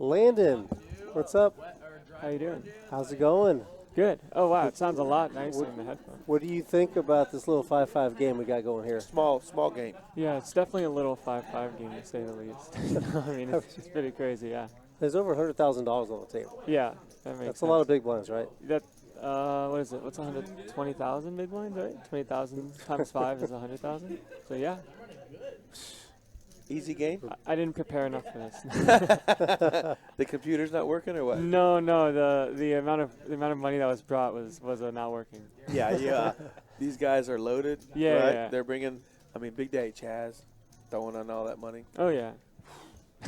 Landon, what's up? How you doing? How's it going? Good. Oh, wow. It sounds a lot nicer in the headphones. What do you think about this little 5-5 game we got going here? Small game. Yeah, it's definitely a little 5-5 game, to say the least. I mean, it's pretty crazy, yeah. There's over $100,000 on the table. Yeah, that makes sense. That's a lot of big blinds, right? That, what is it? What's 120,000 big blinds, right? 20,000 times 5 is 100,000. So, yeah. Easy game? I didn't prepare enough for this. The computer's not working or what? No. The amount of money that was brought was not working. Yeah. These guys are loaded. Yeah, right? yeah. They're bringing, Big Daddy Chaz throwing on all that money. Oh, yeah.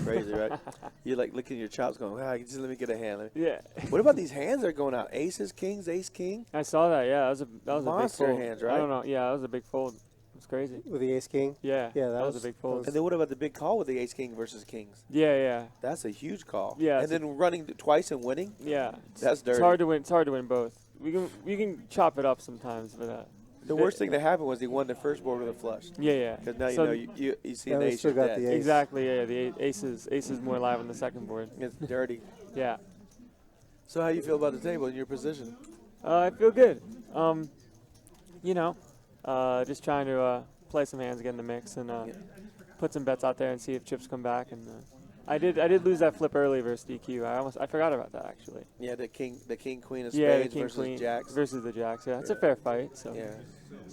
Crazy, right? You're like licking your chops going, just let me get a hand. Yeah. What about these hands that are going out? Aces, kings, ace, king? I saw that, yeah. That was Monster a big fold. hands, right? I don't know. Yeah, that was a big fold. It's crazy. With the ace-king? Yeah. Yeah, that was a big fold. And then what about the big call with the ace, king versus kings? Yeah. That's a huge call. Yeah. And then running twice and winning? Yeah. That's dirty. It's hard to win both. We can chop it up sometimes, but the worst thing that happened was he won the first board with a flush. Yeah. Because now you see an we ace. still You're got dead. the ace. Exactly. Yeah. The ace is more live on the second board. It's dirty. Yeah. So how do you feel about the table in your position? I feel good. Just trying to play some hands, get in the mix, and put some bets out there and see if chips come back. And I did lose that flip early versus DQ. I forgot about that actually. Yeah, the king queen of Yeah, the spades king versus queen jacks. versus the jacks. Yeah, it's a fair fight. So Yeah.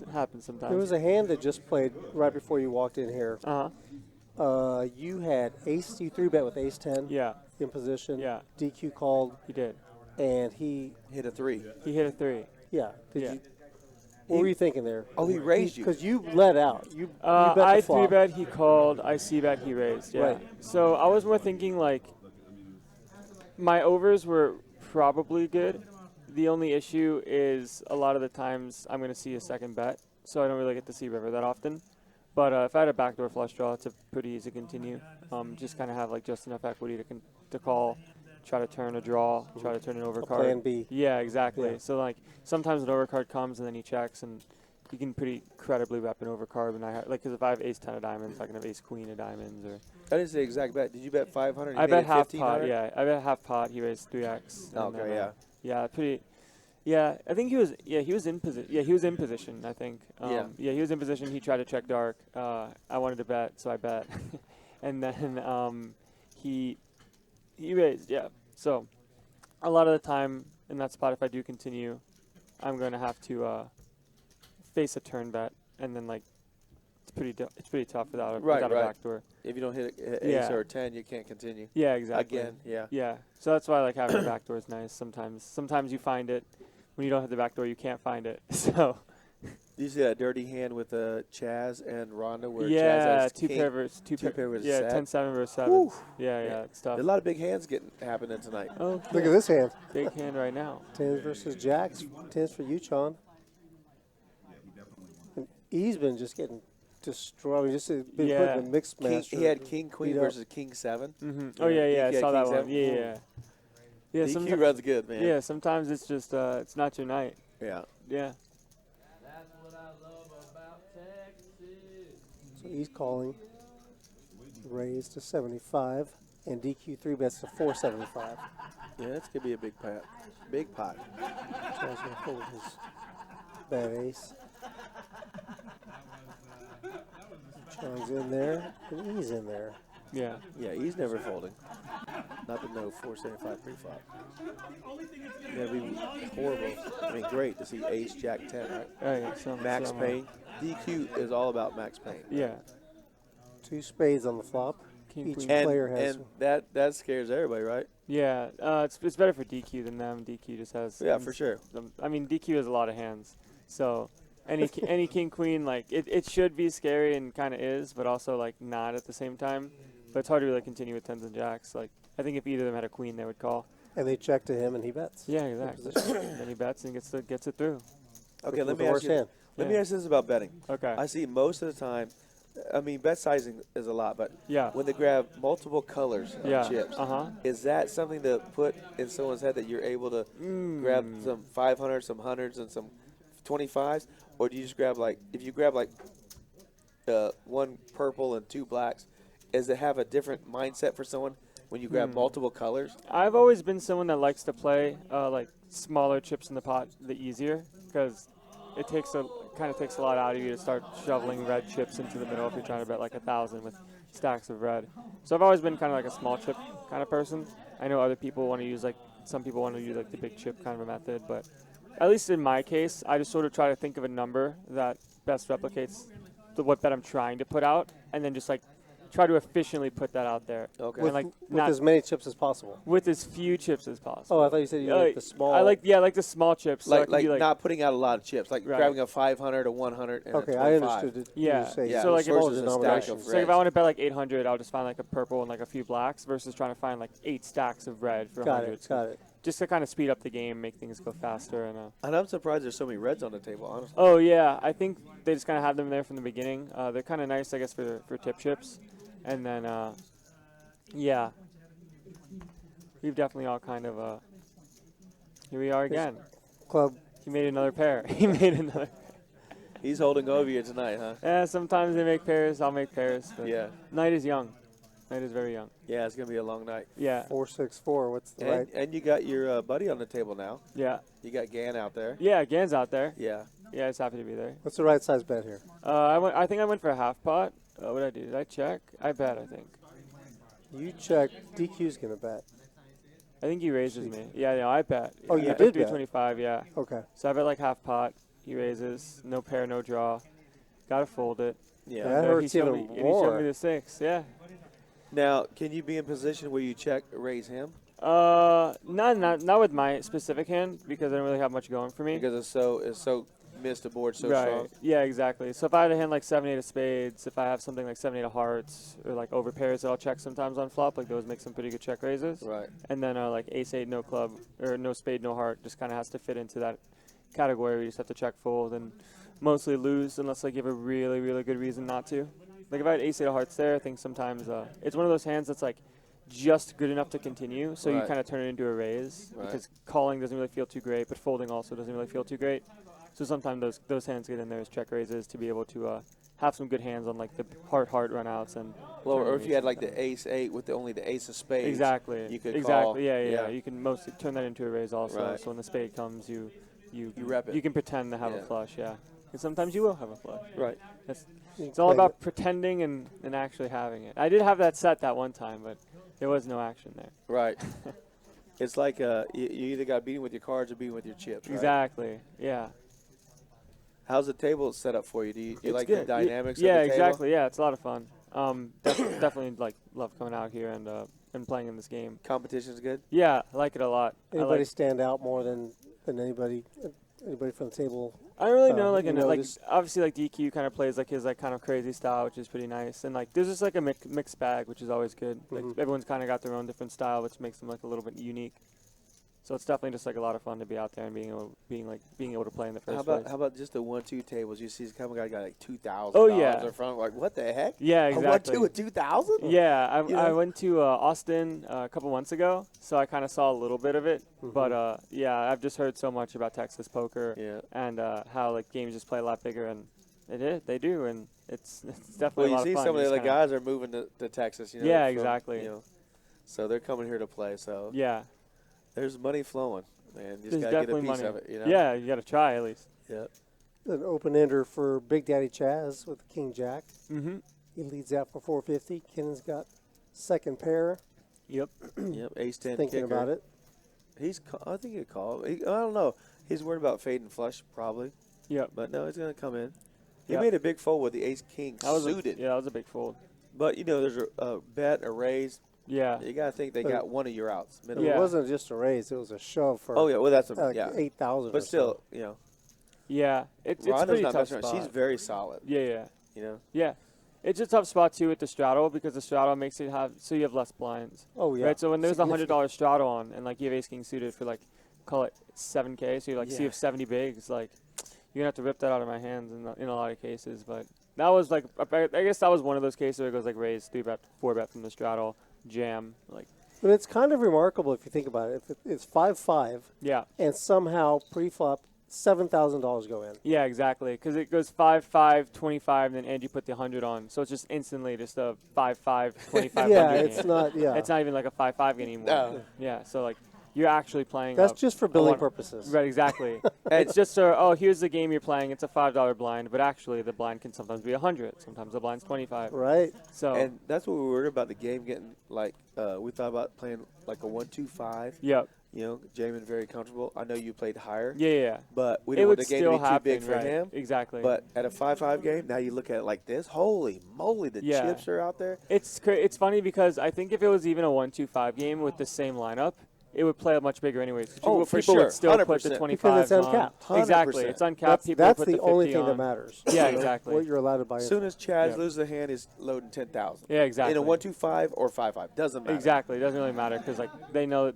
it happens sometimes. There was a hand that just played right before you walked in here. You had ace, you 3-bet with ace-10 Yeah. in position. Yeah. DQ called, He did. and he, Hit a 3. He hit a 3. yeah. Did Yeah. you? What were you thinking there? Oh, he raised you. Because you let out. You bet I the flop. 3-bet, he called. I c-bet, he raised. Yeah. Right. So I was more thinking like my overs were probably good. The only issue is a lot of the times I'm going to see a second bet, so I don't really get to see river that often. But if I had a backdoor flush draw, it's a pretty easy continue. Just kind of have like just enough equity to call, try to turn a draw, try to turn an overcard. Plan B. Yeah, exactly. Yeah. So like sometimes an overcard comes and then he checks and you can pretty credibly rep an overcard. And because if I have ace 10 of diamonds, I can have ace queen of diamonds. Or I didn't say exact bet. Did you bet 500? I bet half pot. Yeah, I bet half pot. He raised 3x. Oh, okay, yeah. Yeah, pretty. Yeah, I think he was. Yeah, he was in position. Yeah, he was in position. I think. Yeah, he was in position. He tried to check dark. I wanted to bet, so I bet, and then he raised. Yeah, so a lot of the time in that spot, if I do continue, I'm going to have to face a turn bet, and then like it's pretty tough without a backdoor. If you don't hit an ace or a 10, you can't continue. Yeah, exactly. Again, yeah. Yeah, so that's why like having a backdoor is nice. Sometimes you find it. When you don't have the backdoor, you can't find it. So. Do you see that dirty hand with Chaz and Rhonda where yeah, Chaz has two pair versus yeah, 10-7 versus 7. Woo. Yeah, it's tough. There's a lot of big hands happening tonight. Oh, Look at this hand. big hand right now. 10s versus jacks. 10s for you, Chon. And he's been just getting destroyed. He's just been put in a mixed match. He had king queen versus king 7. Mm-hmm. Oh yeah, I saw that one. Yeah. DQ runs good, man. Yeah, sometimes it's just it's not your night. Yeah. Yeah. That's what I love about Texas. So he's calling. Raised to 75, and DQ 3-bets to 475. Yeah, that's going to be a big pot. Big pot. Chaz going to fold his bad ace. Chon's in there, and he's in there. Yeah. Yeah, he's never folding. Not to know 475 pre-flop. That'd be horrible. I mean, great to see ace, jack 10, right? Oh yeah. Max Payne. DQ is all about Max Payne. Yeah. 2 spades on the flop. King, Each queen. player has. And that scares everybody, right? Yeah. It's better for DQ than them. DQ just has. Yeah, for sure. I mean, DQ has a lot of hands, so. Any king queen, like it should be scary and kind of is, but also like not at the same time. But it's hard to really continue with 10s and jacks. Like I think if either of them had a queen, they would call. And they check to him, and he bets. Yeah, exactly. Then he bets and gets it through. Okay, let With me the ask worst you. hand. Let me ask this about betting. Okay. I see most of the time. I mean, bet sizing is a lot, but Yeah. when they grab multiple colors of chips, is that something to put in someone's head that you're able to grab some 500, some hundreds, and some 25s, or do you just grab if you grab one purple and 2 blacks, does it have a different mindset for someone when you grab multiple colors? I've always been someone that likes to play like smaller chips in the pot, the easier, because it kind of takes a lot out of you to start shoveling red chips into the middle if you're trying to bet like 1,000 with stacks of red. So I've always been kind of like a small chip kind of person. I know other people want to use some people want to use like the big chip kind of a method, but at least in my case, I just sort of try to think of a number that best replicates what bet I'm trying to put out, and then just like try to efficiently put that out there. Okay. With, like with as many chips as possible. with as few chips as possible. Oh, I thought you said you like the small. I like the small chips. So Like, it can be not putting out a lot of chips, like Right. grabbing a 500, a 100, and Okay, a 25. I understood it. Yeah. You say Yeah, so like versus smaller a stack denominations. of So if reds. I want to bet like 800, I'll just find like a purple and like a few blacks versus trying to find like 8 stacks of red for Got 100. it. Got it. Just to kind of speed up the game, make things go faster. And I'm surprised there's so many reds on the table, honestly. Oh yeah, I think they just kind of have them there from the beginning. They're kind of nice, I guess, for tip chips. And then yeah, we've definitely all kind of here we are again. Club. He made another pair. He made another. He's holding over you tonight, huh? Yeah, sometimes they make pairs. I'll make pairs. But Yeah. Night is young. Night is very young. Yeah, it's going to be a long night. Yeah. 464. What's the And, right? and you got your buddy on the table now. Yeah. You got Gan out there. Yeah, Gan's out there. Yeah. Yeah, he's happy to be there. What's the right size bet here? I think I went for a half pot. What did I do? Did I check? I bet, I think. You check. DQ's gonna bet. I think he raises me. Yeah, no, I bet. Oh, you I did bet? 325, yeah. Okay. So I bet like half pot. He raises. No pair, no draw. Gotta fold it. Yeah. That he hurts showed even me, and he more. showed me the 6, yeah. Now, can you be in position where you check raise him Not with my specific hand because I don't really have much going for me. because it's so missed the board so right. strong? Yeah, exactly. So if I had a hand like 7-8 of spades, if I have something like 7-8 of hearts, or like over pairs that I'll check sometimes on flop, like those make some pretty good check raises. Right. And then like ace-8, no club, or no spade, no heart, just kind of has to fit into that category where you just have to check fold and mostly lose unless like you have a really, really good reason not to. Like if I had ace-8 of hearts there, I think sometimes it's one of those hands that's like just good enough to continue, so you Right. kind of turn it into a raise Right. because calling doesn't really feel too great, but folding also doesn't really feel too great. So sometimes those hands get in there as check raises to be able to have some good hands on like the heart runouts and. Well, or turn if you had raises. like the ace-8 with only the ace of spades. Exactly. You could exactly. call. Yeah. You can mostly turn that into a raise also. Right. So when the spade comes, you rep it. You can pretend to have Yeah. a flush. Yeah. And sometimes you will have a flush. Right. It's all about pretending and actually having it. I did have that set that one time, but there was no action there. Right. It's like you either got beating with your cards or beating with your chips. Right? Exactly. Yeah. How's the table set up for you? Do you It's like good. the dynamics Yeah, of the table? exactly. Yeah, it's a lot of fun. Definitely like love coming out here and playing in this game. Competition's good? Yeah, I like it a lot. Anybody stand out more than anybody from the table? I don't really know, you like notice? obviously like DQ kind of plays like his like kind of crazy style, which is pretty nice, and like there's just like a mixed bag, which is always good. Like everyone's kind of got their own different style, which makes them like a little bit unique. So it's definitely just like a lot of fun to be out there and being able to play in the first place. How about just the 1-2 tables? You see, some guy got like $2,000. Oh, yeah. in front. Like, what the heck? Yeah, exactly. A 1-2 with 2,000? Yeah, I know? went to Austin a couple months ago, so I kind of saw a little bit of it. But yeah, I've just heard so much about Texas poker and how like games just play a lot bigger, and they do, and it's definitely Well, a you lot see of fun. some of You the just other guys are moving to Texas. You know, Yeah, from, exactly. You know, so they're coming here to play. So Yeah, there's money flowing, man. You there's just gotta get a definitely piece money. of it. You know? Yeah, you got to try at least. Yeah. An open-ender for Big Daddy Chaz with the King Jack. Mm-hmm. He leads out for 450. Kennan's got second pair. Yep. Yep. Ace-10 Thinking kicker. about it. I think he'd call. I don't know. He's worried about fading flush probably. Yep. But no, he's gonna come in. He Yep. made a big fold with the Ace-King That was suited. that was a big fold. But you know, there's a bet, a raise. Yeah. You gotta think they got one of your outs. But Minimum. It wasn't just a raise. It was a shove for Oh yeah, well that's a like yeah. 8,000 But or still, so. you know, Yeah. It's a Rhonda's pretty not tough messing around. spot. She's very solid. Yeah. You know. Yeah. It's a tough spot too with the straddle because the straddle makes it so you have less blinds. Oh, yeah. Right. So when there's a Significant. $100 straddle on and like you have ace king suited for like call it 7K, so you like see Yeah. if 70 bigs, like you're gonna have to rip that out of my hands in a lot of cases. But that was like I guess that was one of those cases where it goes like raise 3-bet 4-bet from the straddle jam like. But it's kind of remarkable if you think about it. If it's 5-5 Yeah. and somehow pre-flop $7,000 go in. Yeah, exactly. Because it goes 5, 5, 25, and then Angie put the 100 on. So it's just instantly just a 5, 5, 25. Yeah, it's not. Yeah, It's not even like a 5, 5 anymore. No. Yeah. So like you're actually playing. That's just for billing purposes. Right. Exactly. It's just here's the game you're playing. It's a $5 blind, but actually the blind can sometimes be 100. Sometimes the blind's 25. Right. So. And that's what we were worried about the game getting like. We thought about playing like a 1-2-5. Yep. You know, Jamin very comfortable. I know you played higher. Yeah. But we didn't want the game to be happen, too big for right. him. Exactly. But at a 5-5 game, now you look at it like this. Holy moly, the chips are out there. It's funny because I think if it was even a 1-2-5 game with the same lineup, it would play much bigger anyways. Oh, for people sure. would still put the 100%. 25 Because it's uncapped. on. Exactly. 100%. It's uncapped. People That's would the put only 50 thing that on. matters. Yeah, You know, exactly. What you're allowed to buy. As soon as Chaz Yep. loses a hand, he's loading 10,000. Yeah, exactly. In a 1-2-5 or 5-5, doesn't matter. Exactly. It doesn't really matter because like they know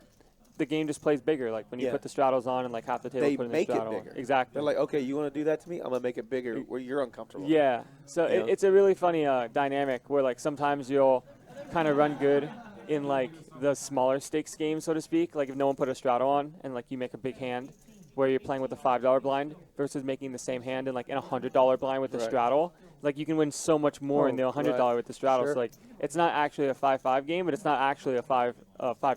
the game just plays bigger. Like when you put the straddles on and like half the table They put in make the it straddle. bigger. Exactly. They're like, okay, you want to do that to me? I'm gonna make it bigger where you're uncomfortable. Yeah. So You know? it's a really funny dynamic where like sometimes you'll kind of run good in like the smaller stakes game, so to speak. Like if no one put a straddle on and like you make a big hand where you're playing with a $5 blind versus making the same hand in like in a $100 blind with the Right. straddle. Like you can win so much more in the $100 with the straddle. Sure. So like it's not actually a 5-5 game, but it's not actually a 5,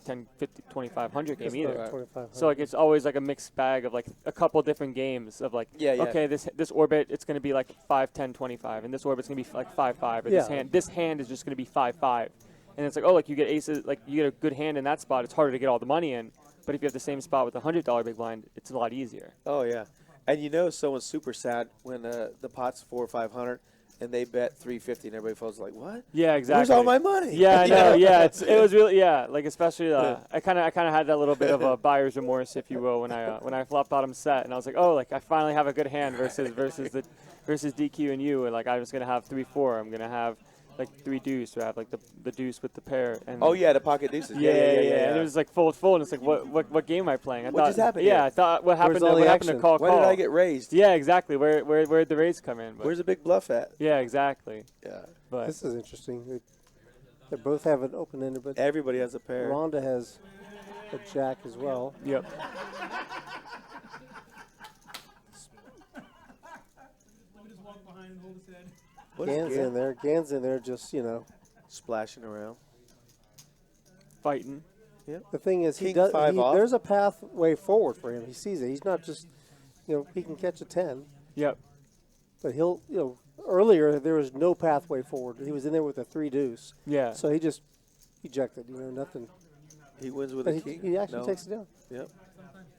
10, 50, 2500 game It's either. not 2,500. So like it's always like a mixed bag of like a couple different games of like okay, this orbit it's going to be like 5, 10, 25 and this orbit's going to be like 5, 5 or this hand is just going to be 5, 5. And it's like, oh, like you get aces, like you get a good hand in that spot. It's harder to get all the money in. But if you have the same spot with a $100 big blind, it's a lot easier. Oh yeah, and you know someone's super sad when the pot's 400 or 500 and they bet 350 and everybody falls like, what? Yeah, exactly. Where's all my money? Yeah, I know. Yeah, it was really like especially I kind of had that little bit of a buyer's remorse, if you will, when I flop bottom set and I was like, oh, like I finally have a good hand versus DQ and you, and like I was gonna have 3-4. I'm gonna have like 3 deuce, or I have like the deuce with the pair. And Oh yeah, the pocket deuces. Yeah. And it was like fold, and it's like what game am I playing? What just happened Yeah, here? I thought what happened. all the What happened to action? call? When did I get raised? Yeah, exactly. Where'd the raise come in? But Where's the big bluff at? yeah, exactly. Yeah. But This is interesting. They both have an open-ended, but Everybody has a pair. Rhonda has a jack as well. yep. What's Gan's Gale? in there. Gan's in there just, Splashing around. Fighting. The thing is, King 5 off. there's a pathway forward for him. He sees it. He's not just, he can catch a 10, Yep. but he'll, earlier there was no pathway forward. He was in there with a 3 deuce. Yeah. So he just ejected, nothing. He wins with But a king. he actually No. takes it down. Yep.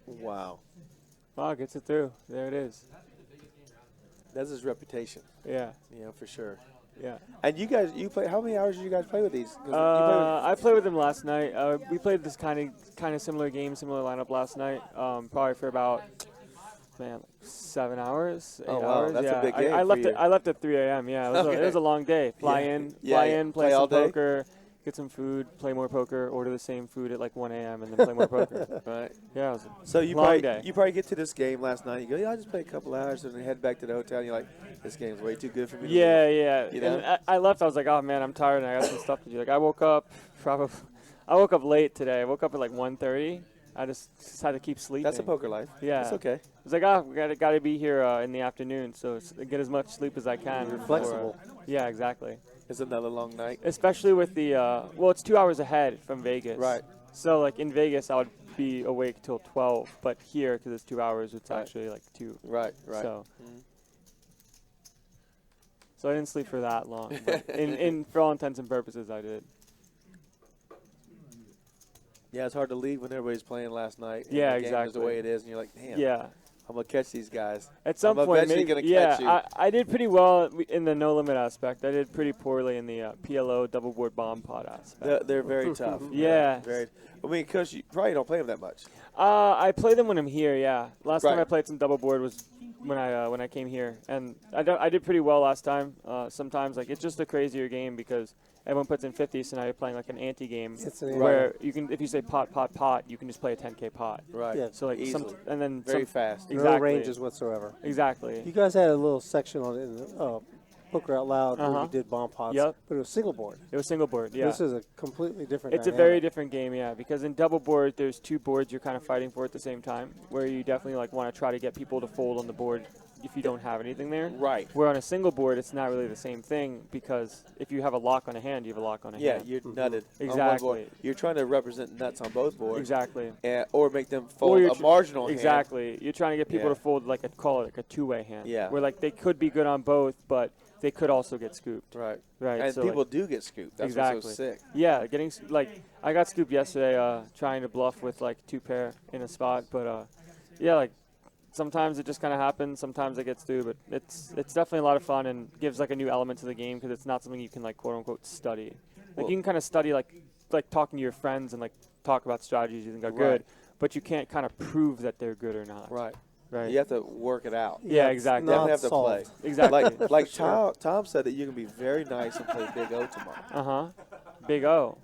Wow. Wow, gets it through. There it is. That's his reputation. Yeah. For sure. Yeah. And you guys, play. How many hours did you guys play with these? 'Cause you play I played with him last night. We played this kind of similar game, similar lineup last night. Probably for about 7 hours, 8 Oh, wow. hours. That's a yeah. big game I for left you. I left at 3 a.m. Yeah, it was a long day. Fly in, play Play all some day? poker, get some food, play more poker, order the same food at like 1 a.m. and then play more poker. Right. Yeah, it was So a long day. you probably get to this game last night. You go, I just played a couple hours, and then head back to the hotel. And you're like, this game's way too good for me. to Yeah, leave. yeah. You know? And I left. I was like, oh man, I'm tired and I got some stuff to do. Like I woke up late today. I woke up at like 1:30. I just had to keep sleeping. That's a poker life. Yeah. It's okay. I was like, oh, got to be here in the afternoon, so get as much sleep as I can. You're before, flexible. Yeah, exactly. It's another long night. Especially with the it's 2 hours ahead from Vegas. Right. So like in Vegas, I would be awake till 12, but here because it's 2 hours, it's Right. actually like 2. Right. So. Mhm. So I didn't sleep for that long. But in for all intents and purposes, I did. Yeah, it's hard to leave when everybody's playing last night. and Yeah, the game is exactly. the way it is, and you're like, damn. Yeah. I'm gonna catch these guys. At some I'm point, eventually maybe, gonna catch you. I did pretty well in the no limit aspect. I did pretty poorly in the PLO double board bomb pot aspect. They're very tough. Yeah. Very. I mean, because you probably don't play them that much. I play them when I'm here. Yeah. Last time Right. I played some double board was when I came here, and I did pretty well last time. Sometimes like it's just a crazier game because everyone puts in 50, so now you're playing like an anti game It's an where you can, if you say pot, you can just play a 10K pot. Right. Yeah. So like Easily. and then Very fast. No Exactly. ranges whatsoever. Exactly. You guys had a little section on it in Poker Out Loud where you did bomb pots. Yep. But it was single board. It was single board, yeah. This is a completely different It's dynamic. a very different game, yeah, because in double board, there's 2 boards you're kind of fighting for at the same time, where you definitely like want to try to get people to fold on the board if you don't have anything there. Right. Where on a single board, it's not really the same thing, because if you have a lock on a hand, you have a lock on a hand. Yeah, you're nutted. Exactly. On one board. You're trying to represent nuts on both boards. Exactly. Or make them fold a marginal hand. Exactly. You're trying to get people to fold call it like a 2-way hand. Yeah. Where like they could be good on both, but they could also get scooped. Right. Right. And so people do get scooped. That's what's so sick. Yeah, I got scooped yesterday trying to bluff with like 2 pair in a spot, but yeah, like sometimes it just kind of happens. Sometimes it gets through, but it's definitely a lot of fun and gives like a new element to the game because it's not something you can like quote unquote study. Like you can kind of study like talking to your friends and like talk about strategies you think are good, but you can't kind of prove that they're good or not. Right. Right. You have to work it out. Yeah, exactly. You definitely have to play. Exactly. Like Tom said that you can be very nice and play Big O tomorrow. Big O.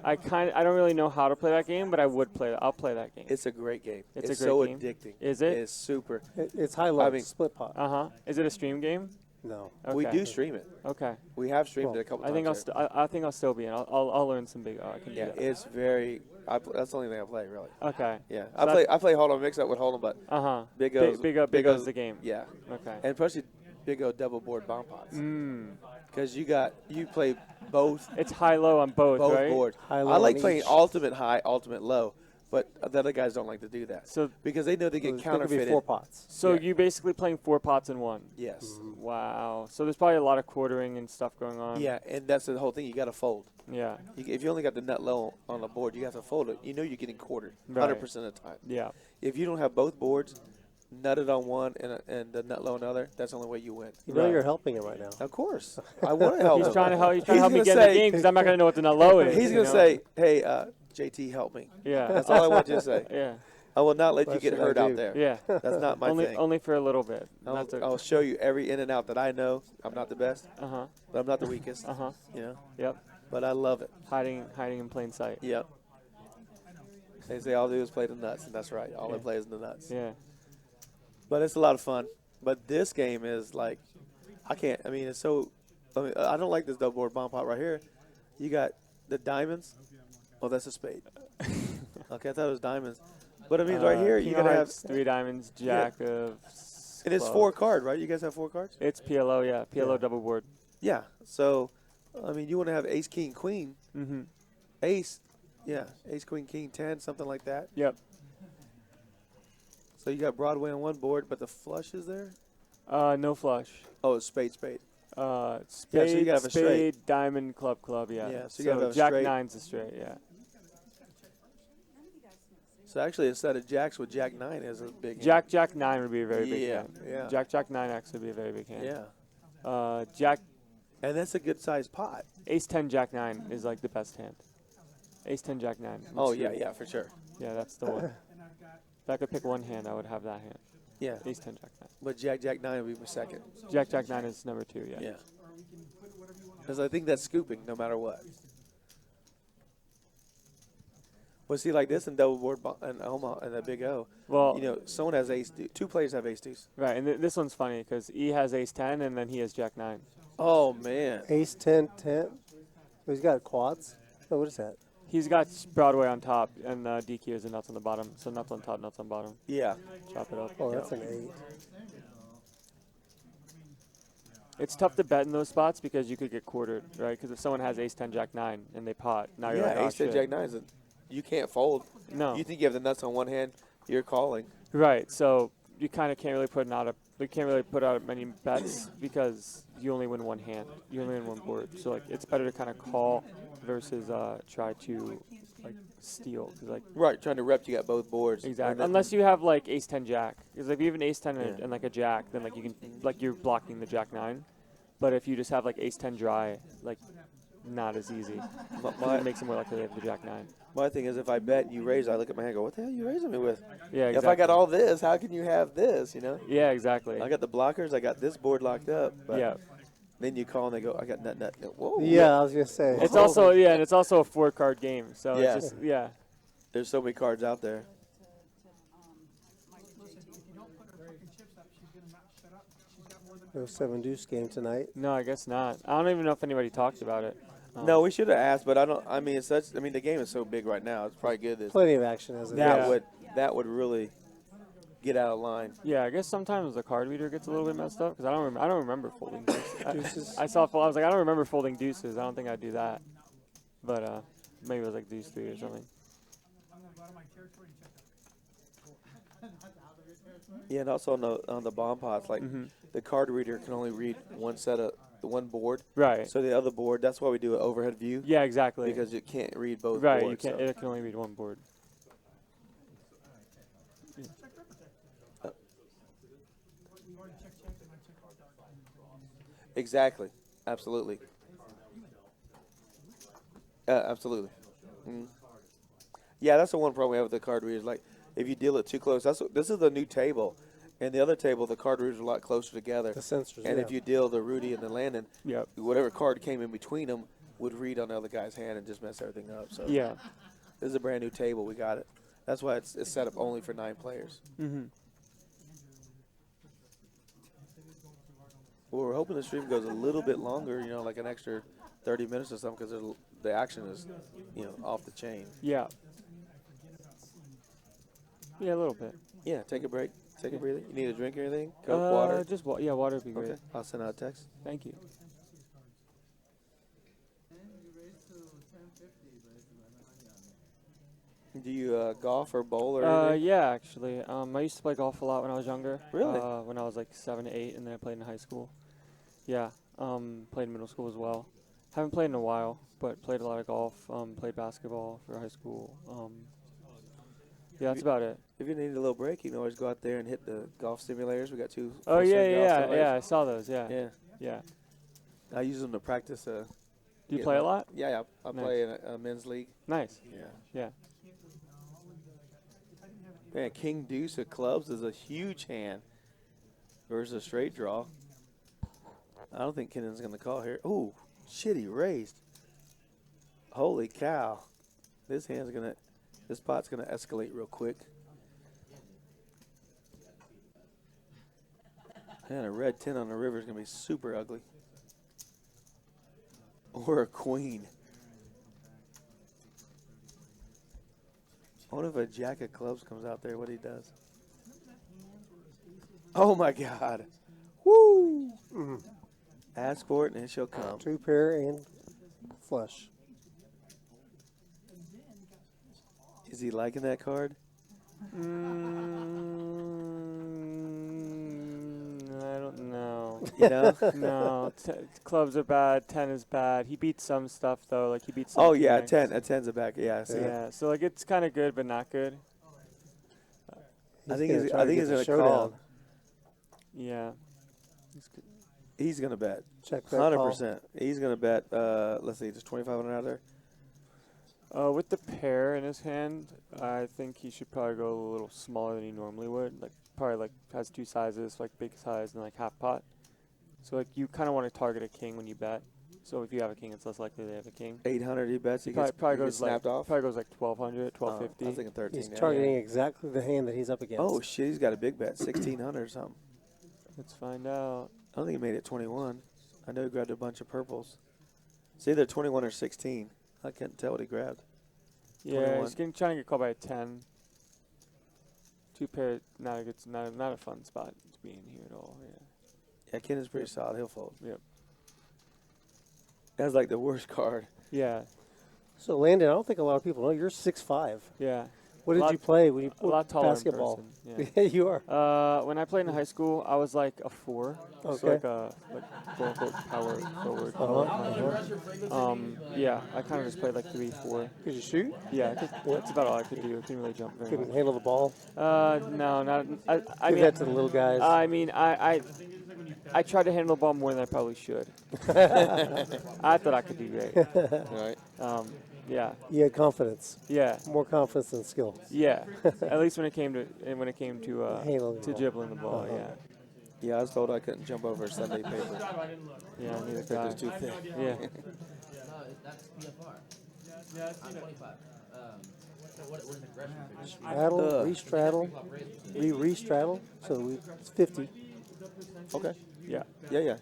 I don't really know how to play that game, but I would play that. I'll play that game. It's a great game. It's it's a great so game. addicting. Is it? It's super. It's high-low, split pot. Is it a stream game? No. Okay. We do stream it. Okay. We have streamed it a couple times. I think I'll still be in. I'll learn some Big O. I can do that. It's very. That's the only thing I play really. Okay. Yeah, So I play Hold'em mix up with Hold'em, but Big O's Big O's the game. Yeah. Okay. And especially Big O double board bomb pots. Because you play both. It's high low on both, right? Boards. I like playing ultimate high, ultimate low, but the other guys don't like to do that. So because they know they get counterfeited. Could be 4 pots. So you basically playing 4 pots in one. Yes. Wow. So there's probably a lot of quartering and stuff going on. Yeah, and that's the whole thing. You got to fold. Yeah. If you only got the nut low on the board, you have to fold it. You know you're getting quartered 100% of the time. Yeah. If you don't have both boards nutted on one and the nut low on the other, that's the only way you win. You know you're helping him right now. Of course. I want to help him. He's trying to help me get in the game because I'm not going to know what the nut low is. He's going to say, hey, JT, help me. Yeah. That's all I want you to say. Yeah. I will not let you get hurt out there. Yeah. That's not my thing. Only for a little bit. I'll show you every in and out that I know. I'm not the best, but I'm not the weakest. You know? Yep. But I love it. Hiding in plain sight. Yep. They say all I do is play the nuts, and that's right. All I play is the nuts. Yeah. But it's a lot of fun. But this game is like, it's so, I don't like this double board bomb pot right here. You got the diamonds. Oh, that's a spade. Okay, I thought it was diamonds. But I mean, right here, you gotta have 3 diamonds, jack of. And it's 4 card, right? You guys have 4 cards? It's PLO, yeah. PLO double board. Yeah. So, I mean, you want to have ace, king, queen. Ace, ace, queen, king, 10, something like that. Yep. So you got Broadway on one board, but the flush is there? No flush. Oh, it's spade. Spade, so you gotta have a straight. spade, diamond, club, yeah. Yeah, so you gotta have a jack straight. 9's a straight, yeah. So actually, instead of jacks with jack 9 is a big hand. Jack 9 would be a very big hand. Yeah. Jack 9 actually would be a very big hand. Yeah. Jack. And that's a good sized pot. Ace 10 jack 9 is like the best hand. Ace 10 jack 9. Oh yeah, for sure. Yeah, that's the one. If I could pick one hand, I would have that hand. Yeah. Ace 10 jack 9. But jack 9 would be my second. Jack 9 is number 2. Yeah. Yeah. Because I think that's scooping no matter what. Well, see, like this in double board and Omaha and the Big O. Well, someone has ace. 2 players have ace deuce. Right, and this one's funny because E has ace 10 and then he has jack 9. Oh man. Ace 10, 10. He's got quads. Oh, what is that? He's got Broadway on top and DQ is a nuts on the bottom. So nuts on top, nuts on bottom. Yeah. Chop it up. Oh, that's an 8. It's tough to bet in those spots because you could get quartered, right? Because if someone has ace 10 jack 9 and they pot, now you're like, oh, ace 10 jack 9 is you can't fold. No. You think you have the nuts on one hand, you're calling. Right. So you kind of can't really put out many bets because you only win one hand. You only win one board. So like it's better to kind of call versus try to like steal. Cause, like right. Trying to rep, you got both boards. Exactly. Unless you have like ace 10 jack. Because if you have an ace 10 and like a jack, then like you can like you're blocking the jack 9. But if you just have like ace 10 dry, like not as easy. It makes it more likely to have the jack 9. My thing is, if I bet and you raise, I look at my hand and go, what the hell are you raising me with? Yeah, exactly. If I got all this, how can you have this, Yeah, exactly. I got the blockers. I got this board locked up. But yeah. Then you call and they go, I got nut. Whoa. Yeah, I was going to say. It's also, and it's also a 4-card game. So yeah. It's just, yeah. There's so many cards out there. No 7 deuce game tonight. No, I guess not. I don't even know if anybody talked about it. No, we should have asked, but I don't. I mean, it's such. I mean, the game is so big right now. It's probably good that Plenty of action as it is. that would really get out of line. Yeah, I guess sometimes the card reader gets a little bit messed up because I don't remember folding Deuces. I was like, I don't remember folding deuces. I don't think I'd do that. But maybe it was like deuce 3 or something. Yeah, and also on the bomb pots, like the card reader can only read one set of the one board. Right. So the other board, that's why we do an overhead view. Yeah, exactly. Because you can't read both right, boards. Right, it can only read one board. Exactly. Absolutely. Absolutely. Yeah, that's the one problem we have with the card readers. Like, if you deal it too close, this is the new table, and the other table, the card readers are a lot closer together. The sensors. And if you deal the Rudy and the Landon, yep. whatever card came in between them would read on the other guy's hand and just mess everything up. So yeah, this is a brand new table. We got it. That's why it's set up only for 9 players. Well, we're hoping the stream goes a little bit longer, you know, like an extra 30 minutes or something, because the action is, you know, off the chain. Yeah. Yeah, a little bit. Yeah, take a break. Take a breather. You need a drink or anything? Coke, water? Just water would be great. Okay. I'll send out a text. Thank you. Do you golf or bowl or anything? Yeah, actually. I used to play golf a lot when I was younger. Really? When I was like 7 to 8, and then I played in high school. Yeah. Played in middle school as well. Haven't played in a while, but played a lot of golf. Played basketball for high school. Yeah, that's about it. If you need a little break, you can always go out there and hit the golf simulators. We got 2. Oh yeah, golf yeah. I saw those. Yeah. Yeah. I use them to practice. Do you play a lot? Yeah. I Nice. play in a men's league. Nice. Yeah. Man, King Deuce of clubs is a huge hand versus a straight draw. I don't think Kennan's going to call here. Ooh, shit, he raised. Holy cow. This pot's going to escalate real quick. Man, a red 10 on the river is going to be super ugly. Or a queen. I wonder if a jack of clubs comes out there, what he does. Oh, my God. Woo! Ask for it, and it shall come. 2 pair and flush. Is he liking that card? I don't know. You know? No, clubs are bad. 10 is bad. He beats some stuff though. Like he beats. Some Oh yeah, Phoenix. 10. A 10's a back. Yeah, I see. Yeah. So like it's kind of good, but not good. I think he's gonna call. Yeah. He's gonna bet. Check that 100%. He's gonna bet. Let's see, just 2,500 out there. With the pair in his hand, I think he should probably go a little smaller than he normally would. Like probably like has 2 sizes, like big size and like half pot. So like you kind of want to target a king when you bet. So if you have a king, it's less likely they have a king. 800 he bets. He probably gets goes like snapped off. Probably goes like 1,200, 1,250. I was thinking 13. He's targeting exactly the hand that he's up against. Oh shit, he's got a big bet, 1,600 or something. Let's find out. I don't think he made it 21. I know he grabbed a bunch of purples. It's either 21 or 16. I can't tell what he grabbed. Yeah, 21. he's trying to get called by a 10. 2 pair, not a fun spot to be in here at all. Yeah. Yeah, Ken is pretty solid. He'll fold. Yep. That's like the worst card. Yeah. So Landon, I don't think a lot of people know you're 6'5". Yeah. What did you play when you a lot taller basketball? in person. Yeah, you are. When I played in high school, I was like a 4. Okay. So like a quote unquote power forward. Yeah, I kind of just played like 3, 4. Could you shoot? Yeah, that's about all I could do. I couldn't really jump very Couldn't much. handle the ball? No, not. I Give mean, that to the little guys. I mean, I tried to handle the ball more than I probably should. I thought I could do great. Right. Yeah. You had confidence. Yeah. More confidence than skill. Yeah. At least when it came to Handling the ball. dribbling the ball. Yeah. Yeah, I was told I couldn't jump over a Sunday paper. Yeah. Neither It could I. was too thick. Yeah. No, that's BFR. Yeah, I'm 25. What is aggression? Straddle, re-straddle, re-straddle. So it's 50. Okay. Yeah. Yeah.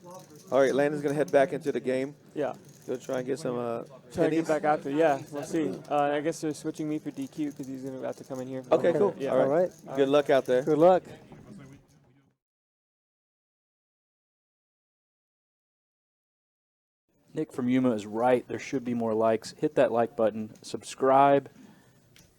All right, Landon's going to head back into the game. Yeah. Go try and get some Try to pennies. get back out there. Yeah, we'll see. I guess they're switching me for DQ because he's going to have to come in here. Okay, cool. Yeah. All right. Good luck out there. Good luck. Nick from Yuma is right. There should be more likes. Hit that like button. Subscribe.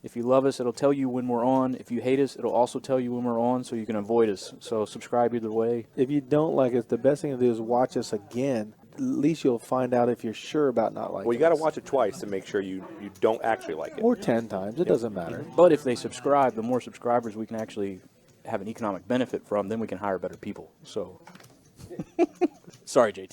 If you love us, it'll tell you when we're on. If you hate us, it'll also tell you when we're on so you can avoid us. So subscribe either way. If you don't like us, the best thing to do is watch us again. At least you'll find out if you're sure about not liking Well, you got to us. watch it twice to make sure you don't actually like it. Or 10 times. It doesn't matter. But if they subscribe, the more subscribers we can actually have an economic benefit from, then we can hire better people. So, sorry, JT.